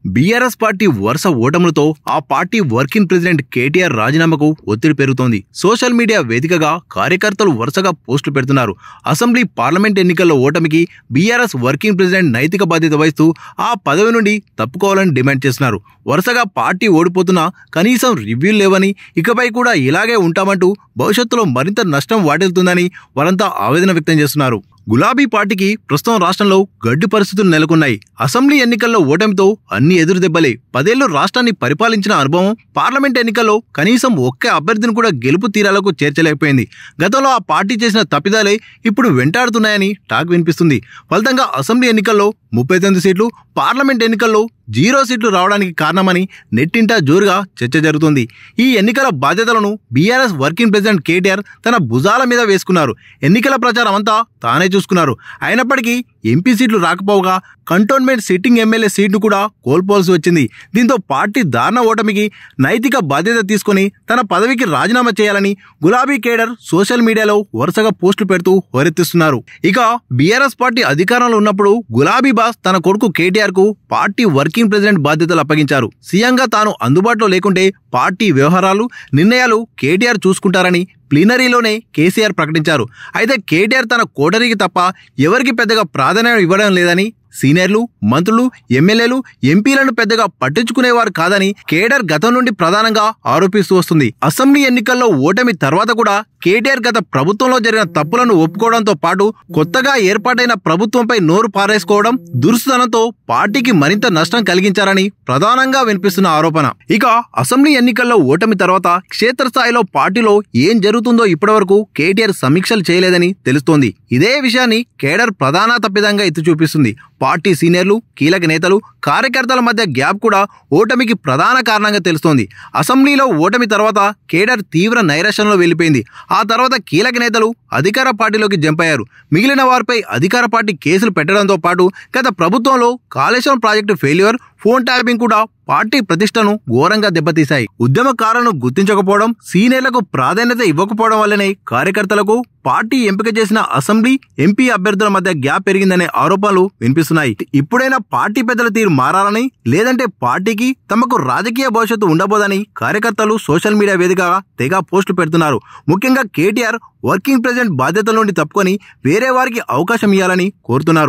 BRS party వరుస ఓటములతో ఆ party working president KTR రాజీనామాకు ఒత్తిడి పెరుగుతోంది. సోషల్ మీడియా వేదికగా కార్యకర్తలు వరుసగా పోస్టులు పెడుతున్నారు. అసెంబ్లీ, పార్లమెంట్ ఎన్నికల్లో ఓటమికి బీఆర్ఎస్ వర్కింగ్ ప్రెసిడెంట్ నైతిక బాధ్యత వహిస్తూ ఆ పదవి నుండి తప్పుకోవాలని డిమాండ్ చేస్తున్నారు. వరుసగా పార్టీ ఓడిపోతున్నా కనీసం రివ్యూలు లేవని, ఇకపై కూడా ఇలాగే ఉంటామంటూ భవిష్యత్తులో మరింత నష్టం వాటిల్తుందని వారంతా ఆవేదన వ్యక్తం చేస్తున్నారు. గులాబీ పార్టీకి ప్రస్తుతం రాష్ట్రంలో గడ్డు పరిస్థితులు నెలకొన్నాయి. అసెంబ్లీ ఎన్నికల్లో ఓటమితో అన్ని ఎదురు దెబ్బలే. 10 ఏళ్లు రాష్ట్రాన్ని పరిపాలించిన అనుభవం పార్లమెంట్ ఎన్నికల్లో కనీసం ఒక్క అభ్యర్థిని కూడా గెలుపు తీరాలకు చేర్చలేకపోయింది. గతంలో ఆ పార్టీ చేసిన తప్పిదాలే ఇప్పుడు వెంటాడుతున్నాయని టాక్ వినిపిస్తుంది. ఫలితంగా అసెంబ్లీ ఎన్నికల్లో 39 సీట్లు, పార్లమెంట్ ఎన్నికల్లో 0 సీట్లు రావడానికి కారణమని నెట్టింటా జోరుగా చర్చ జరుగుతుంది. ఈ ఎన్నికల బాధ్యతలను బీఆర్ఎస్ వర్కింగ్ ప్రెసిడెంట్ కేటీఆర్ తన భుజాల మీద వేసుకున్నారు. ఎన్నికల ప్రచారం అంతా తానే చూసుకున్నారు. అయినప్పటికీ ఎంపీ సీట్లు రాకపోగా కంటోన్మెంట్ సిట్టింగ్ ఎమ్మెల్యే సీట్ను కూడా కోల్పోవాల్సి వచ్చింది. దీంతో పార్టీ దారుణ ఓటమికి నైతిక బాధ్యత తీసుకుని తన పదవికి రాజీనామా చేయాలని గులాబీ కేడర్ సోషల్ మీడియాలో వరుసగా పోస్టులు పెడుతూ హోరెత్తిస్తున్నారు. ఇక బీఆర్ఎస్ పార్టీ అధికారంలో ఉన్నప్పుడు గులాబీ బాస్ తన కొడుకు కేటీఆర్ కు పార్టీ వర్కింగ్ ప్రెసిడెంట్ బాధ్యతలు అప్పగించారు. సీఎంగా తాను అందుబాటులో లేకుంటే పార్టీ వ్యవహారాలు, నిర్ణయాలు కేటీఆర్ చూసుకుంటారని ప్లీనరీలోనే కేసీఆర్ ప్రకటించారు. అయితే కేటీఆర్ తన కోటరీకి తప్ప ఎవరికి పెద్దగా ప్రాధాన్యం ఇవ్వడం లేదని, సీనియర్లు, మంత్రులు, ఎమ్మెల్యేలు, ఎంపీలను పెద్దగా పట్టించుకునేవారు కాదని కేడర్ గతం నుండి ప్రధానంగా ఆరోపిస్తూ వస్తుంది. అసెంబ్లీ ఎన్నికల్లో ఓటమి తర్వాత కూడా కేటీఆర్ గత ప్రభుత్వంలో జరిగిన తప్పులను ఒప్పుకోవడంతో పాటు కొత్తగా ఏర్పాటైన ప్రభుత్వంపై నోరు పారేసుకోవడం, దురుసుతనంతో పార్టీకి మరింత నష్టం కలిగించారని ప్రధానంగా వినిపిస్తున్న ఆరోపణ. ఇక అసెంబ్లీ ఎన్నికల్లో ఓటమి తర్వాత క్షేత్రస్థాయిలో పార్టీలో ఏం జరుగుతుందో ఇప్పటివరకు కేటీఆర్ సమీక్షలు చేయలేదని తెలుస్తోంది. ఇదే విషయాన్ని కేడర్ ప్రధాన తప్పిదంగా ఎత్తి చూపిస్తుంది. పార్టీ సీనియర్లు, కీలక నేతలు, కార్యకర్తల మధ్య గ్యాప్ కూడా ఓటమికి ప్రధాన కారణంగా తెలుస్తోంది. అసెంబ్లీలో ఓటమి తర్వాత కేడర్ తీవ్ర నైరాశ్యంలో వెళ్లిపోయింది. ఆ తర్వాత కీలక నేతలు అధికార పార్టీలోకి జంప్ అయ్యారు. మిగిలిన వారిపై అధికార పార్టీ కేసులు పెట్టడంతో పాటు గత ప్రభుత్వంలో Kaleshwaram project failure, phone tapping కూడా పార్టీ ప్రతిష్టను ఘోరంగా దెబ్బతీశాయి. ఉద్యమకారులను గుర్తించకపోవడం, సీనియర్లకు ప్రాధాన్యత ఇవ్వకపోవడం వల్లనే కార్యకర్తలకు పార్టీ ఎంపిక చేసిన అసెంబ్లీ, ఎంపీ అభ్యర్థుల మధ్య గ్యాప్ పెరిగిందనే ఆరోపణలు వినిపిస్తున్నాయి. ఇప్పుడైనా పార్టీ పెద్దల తీరు మారాలని, లేదంటే పార్టీకి తమకు రాజకీయ భవిష్యత్తు ఉండబోదని కార్యకర్తలు సోషల్ మీడియా వేదికగా తెగ పోస్టులు పెడుతున్నారు. ముఖ్యంగా కేటీఆర్ వర్కింగ్ ప్రెసిడెంట్ బాధ్యతల నుండి తప్పుకొని వేరే వారికి అవకాశం ఇవ్వాలని కోరుతున్నారు.